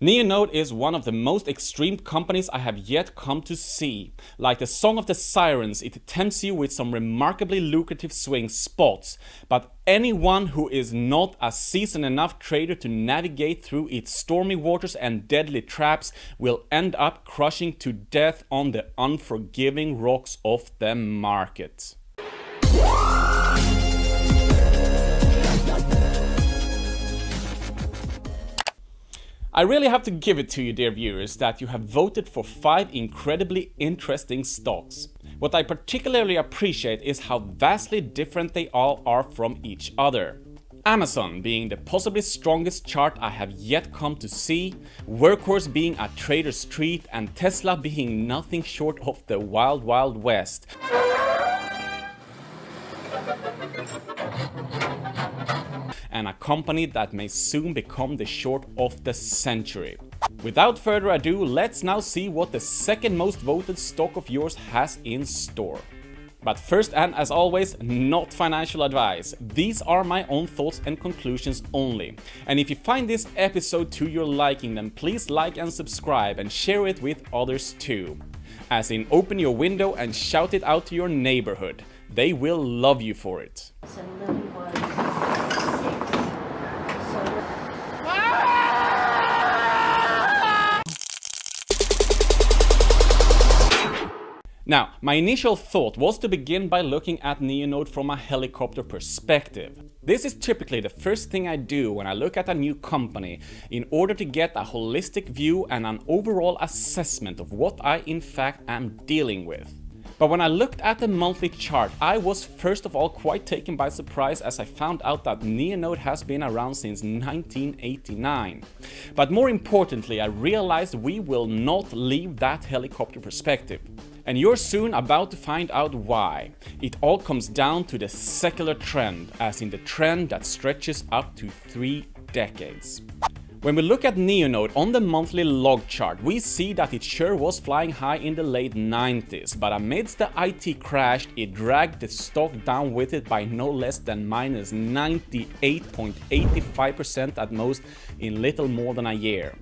NEONODE is one of the most extreme companies I have yet come to see. Like the Song of the Sirens, it tempts you with some remarkably lucrative swing spots, but anyone who is not a seasoned enough trader to navigate through its stormy waters and deadly traps will end up crushing to death on the unforgiving rocks of the market. I really have to give it to you, dear viewers, that you have voted for 5 incredibly interesting stocks. What I particularly appreciate is how vastly different they all are from each other. Amazon being the possibly strongest chart I have yet come to see, Workhorse being a trader's treat, and Tesla being nothing short of the wild wild west. And a company that may soon become the short of the century. Without further ado, let's now see what the second most voted stock of yours has in store. But first, and as always, not financial advice. These are my own thoughts and conclusions only. And if you find this episode to your liking, then please like and subscribe and share it with others too. As in, open your window and shout it out to your neighborhood. They will love you for it. Now, my initial thought was to begin by looking at NEONODE from a helicopter perspective. This is typically the first thing I do when I look at a new company in order to get a holistic view and an overall assessment of what I in fact am dealing with. But when I looked at the monthly chart, I was first of all quite taken by surprise as I found out that NEONODE has been around since 1989. But more importantly, I realized we will not leave that helicopter perspective. And you're soon about to find out why. It all comes down to the secular trend, as in the trend that stretches up to 3 decades. When we look at NEONODE on the monthly log chart, we see that it sure was flying high in the late 90s, but amidst the IT crash, it dragged the stock down with it by no less than minus 98.85% at most in little more than a year.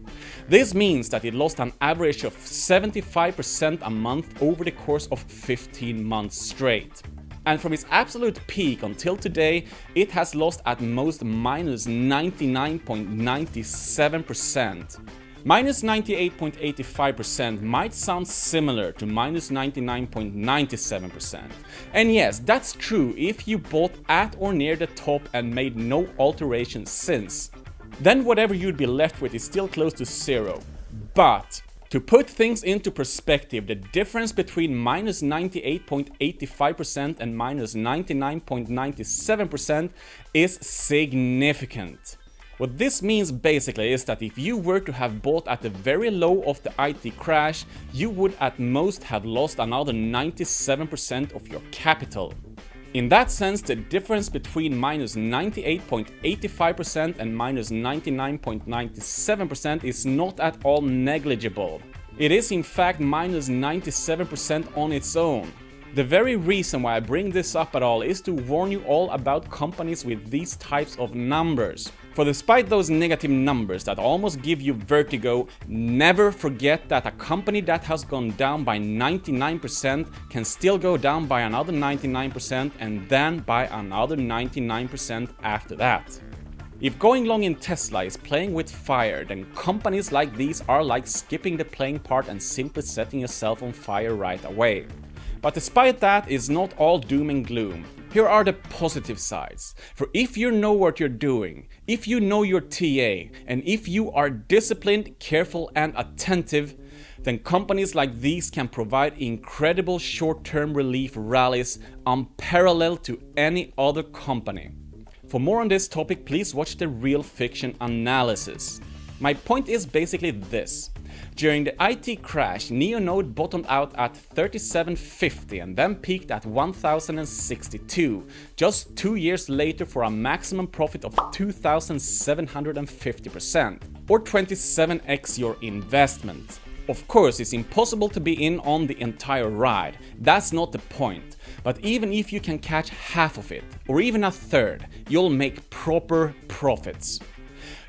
This means that it lost an average of 75% a month over the course of 15 months straight. And from its absolute peak until today, it has lost at most minus 99.97%. Minus 98.85% might sound similar to minus 99.97%. And yes, that's true if you bought at or near the top and made no alterations since. Then whatever you'd be left with is still close to zero. But to put things into perspective, the difference between minus 98.85% and minus 99.97% is significant. What this means basically is that if you were to have bought at the very low of the IT crash, you would at most have lost another 97% of your capital. In that sense, the difference between minus 98.85% and minus 99.97% is not at all negligible. It is in fact minus 97% on its own. The very reason why I bring this up at all is to warn you all about companies with these types of numbers. For despite those negative numbers that almost give you vertigo, never forget that a company that has gone down by 99% can still go down by another 99% and then by another 99% after that. If going long in Tesla is playing with fire, then companies like these are like skipping the playing part and simply setting yourself on fire right away. But despite that, it's not all doom and gloom. Here are the positive sides. For if you know what you're doing, if you know your TA, and if you are disciplined, careful, and attentive, then companies like these can provide incredible short-term relief rallies unparalleled to any other company. For more on this topic, please watch the Real Fiction analysis. My point is basically this. During the IT crash, NEONODE bottomed out at 3750 and then peaked at 1062, just 2 years later for a maximum profit of 2750%, or 27x your investment. Of course, it's impossible to be in on the entire ride, that's not the point. But even if you can catch half of it, or even a third, you'll make proper profits.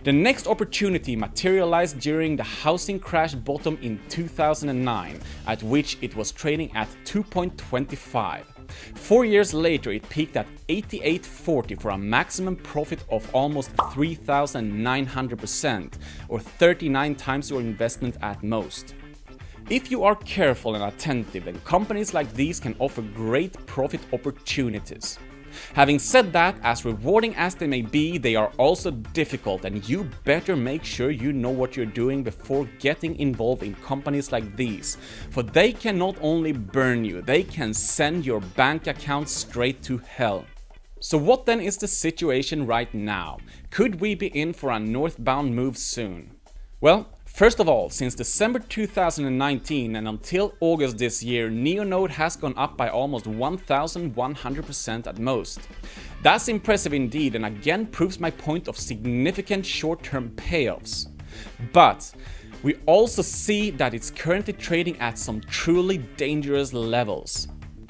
The next opportunity materialized during the housing crash bottom in 2009, at which it was trading at 2.25. 4 years later, it peaked at 88.40 for a maximum profit of almost 3,900%, or 39 times your investment at most. If you are careful and attentive, then companies like these can offer great profit opportunities. Having said that, as rewarding as they may be, they are also difficult, and you better make sure you know what you're doing before getting involved in companies like these, for they can not only burn you, they can send your bank account straight to hell. So what then is the situation right now? Could we be in for a northbound move soon? Well, first of all, since December 2019 and until August this year, NEONODE has gone up by almost 1,100% at most. That's impressive indeed, and again proves my point of significant short-term payoffs. But we also see that it's currently trading at some truly dangerous levels.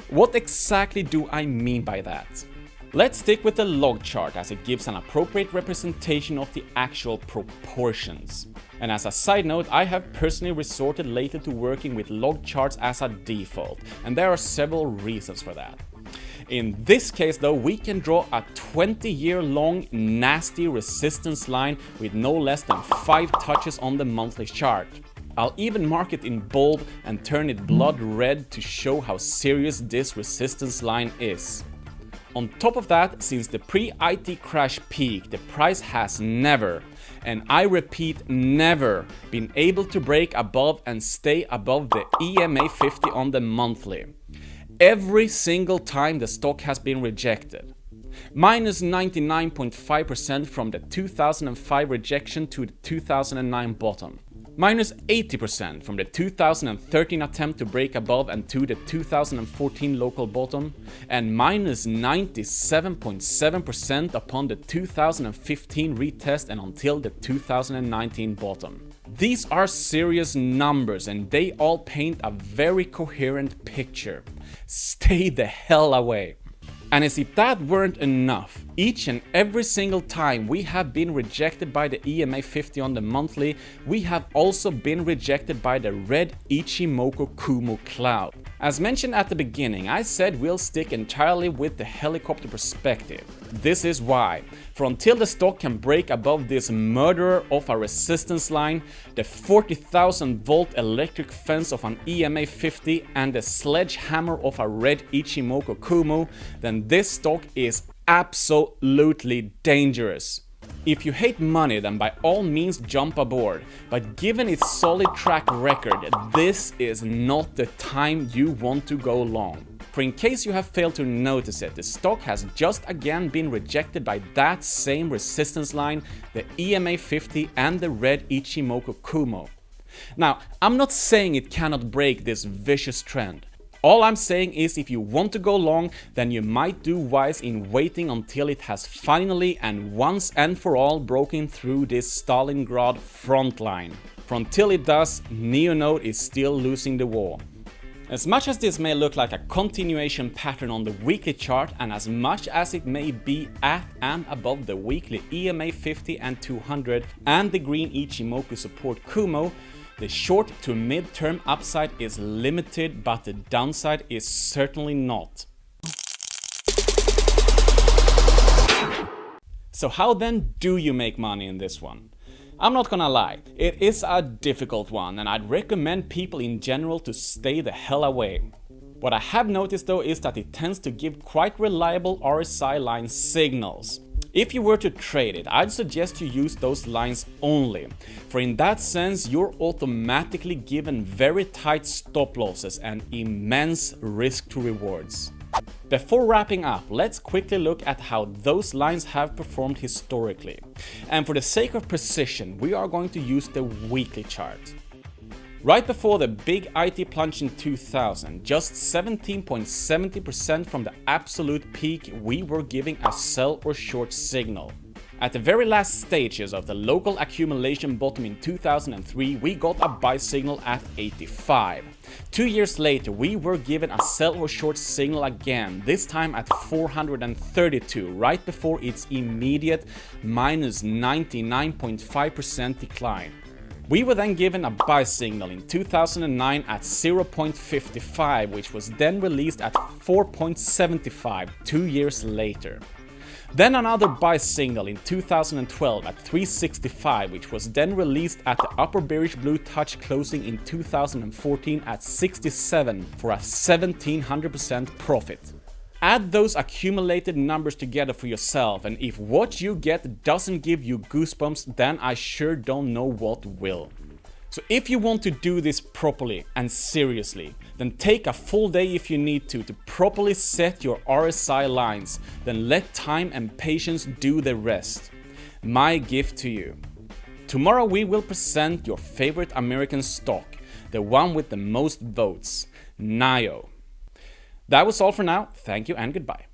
What exactly do I mean by that? Let's stick with the log chart, as it gives an appropriate representation of the actual proportions. And as a side note, I have personally resorted lately to working with log charts as a default, and there are several reasons for that. In this case though, we can draw a 20-year long nasty resistance line with no less than 5 touches on the monthly chart. I'll even mark it in bold and turn it blood red to show how serious this resistance line is. On top of that, since the pre-IT crash peak, the price has never, and I repeat never, been able to break above and stay above the EMA 50 on the monthly. Every single time the stock has been rejected. Minus 99.5% from the 2005 rejection to the 2009 bottom. Minus 80% from the 2013 attempt to break above and to the 2014 local bottom, and minus 97.7% upon the 2015 retest and until the 2019 bottom. These are serious numbers, and they all paint a very coherent picture. Stay the hell away. And as if that weren't enough, each and every single time we have been rejected by the EMA 50 on the monthly, we have also been rejected by the red Ichimoku Kumo cloud. As mentioned at the beginning, I said we'll stick entirely with the helicopter perspective. This is why. For until the stock can break above this murderer of a resistance line, the 40,000 volt electric fence of an EMA 50 and the sledgehammer of a red Ichimoku Kumo, then this stock is absolutely dangerous. If you hate money, then by all means jump aboard, but given its solid track record, this is not the time you want to go long. For in case you have failed to notice it, the stock has just again been rejected by that same resistance line, the EMA 50 and the red Ichimoku Kumo. Now, I'm not saying it cannot break this vicious trend. All I'm saying is if you want to go long, then you might do wise in waiting until it has finally and once and for all broken through this Stalingrad front line. For until it does, NEONODE is still losing the war. As much as this may look like a continuation pattern on the weekly chart, and as much as it may be at and above the weekly EMA 50 and 200 and the green Ichimoku support Kumo, the short to mid-term upside is limited, but the downside is certainly not. So how then do you make money in this one? I'm not gonna lie, it is a difficult one, and I'd recommend people in general to stay the hell away. What I have noticed though is that it tends to give quite reliable RSI line signals. If you were to trade it, I'd suggest you use those lines only, for in that sense you're automatically given very tight stop losses and immense risk to rewards. Before wrapping up, let's quickly look at how those lines have performed historically. And for the sake of precision, we are going to use the weekly chart. Right before the big IT plunge in 2000, just 17.70% from the absolute peak, we were giving a sell or short signal. At the very last stages of the local accumulation bottom in 2003, we got a buy signal at 85. 2 years later, we were given a sell or short signal again, this time at 432, right before its immediate minus 99.5% decline. We were then given a buy signal in 2009 at 0.55, which was then released at 4.75 2 years later. Then another buy signal in 2012 at 365, which was then released at the upper bearish blue touch, closing in 2014 at 67 for a 1700% profit. Add those accumulated numbers together for yourself, and if what you get doesn't give you goosebumps, then I sure don't know what will. So if you want to do this properly and seriously, then take a full day if you need to properly set your RSI lines, then let time and patience do the rest. My gift to you. Tomorrow we will present your favorite American stock, the one with the most votes, NEO. That was all for now, thank you and goodbye.